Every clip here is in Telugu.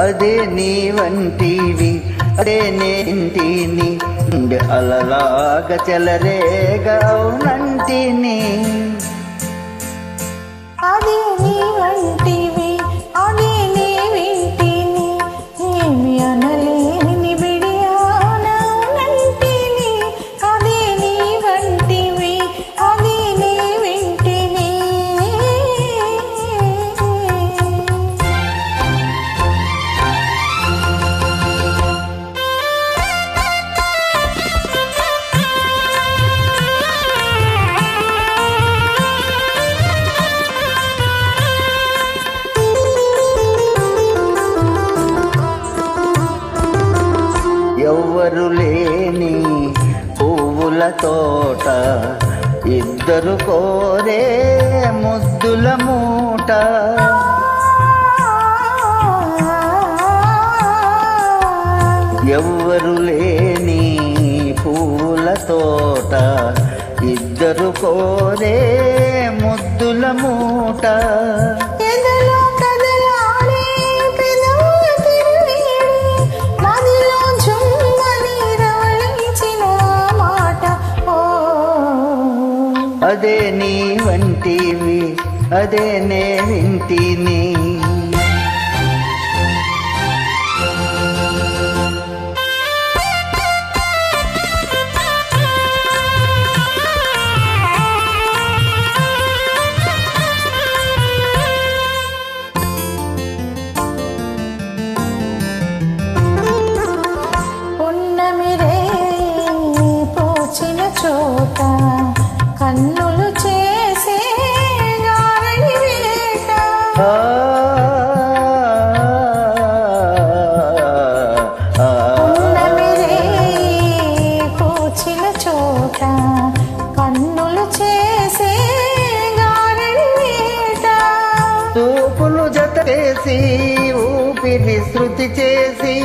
అదే నీ వంటివి అదే నేంటిని అలలాగా చెలరేగా అవునంటిని. అదే నీ వంటివి అదే నీ వింటిని ఏమి అనలేని బిడియానంటిని. అదే నీ వంటివి అదే నీ వింటిని. ఎవ్వరు లేని పువ్వుల తోట ఇద్దరు కోరే ముద్దుల మూట. ఎవ్వరు లేని పువ్వుల తోట ఇద్దరు కోరే ముద్దుల మూట. అదే నీ వంటివి అదే నే వింటిని. పున్నమిరే పూచిన చోట కన్నులు చేసే గారడి వేట. పున్నమిరే పూచిన చోట కన్నులు చేసే గారడి వేట. తూపులు జత చేసి ఊపిరి శృతి చేసి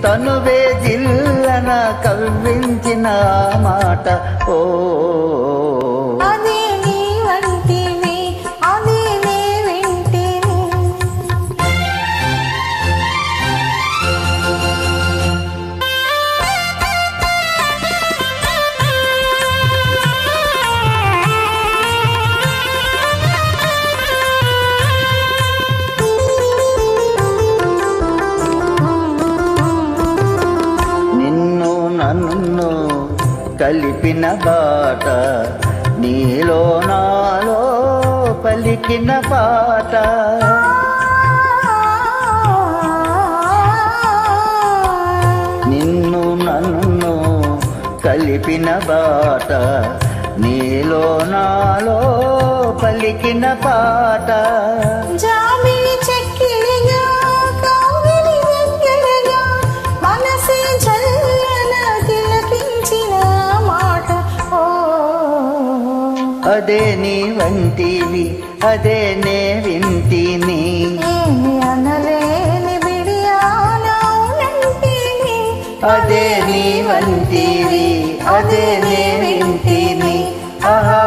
తనువే జిల్లన కవ్వించిన మాట. ఓ అదే నీ వంటివి అదే నే వింటిని. నిన్ను నన్ను కలిపిన బాట నీలో నాలో పలికిన పాట. నిన్ను నన్ను కలిపిన బాట నీలో నాలో పలికిన పాట. జాబిలి చెక్కిలిగా కావిలి వెన్నెలగా మనసే చల్లన తిలకించిన మాట. ఓ అదే నీ వంటివి అదే నే వింటిని. ఏమి అనలేని బిడియానంటిని. అదే నీ వంటివి అదే నే వింటిని. ఆహా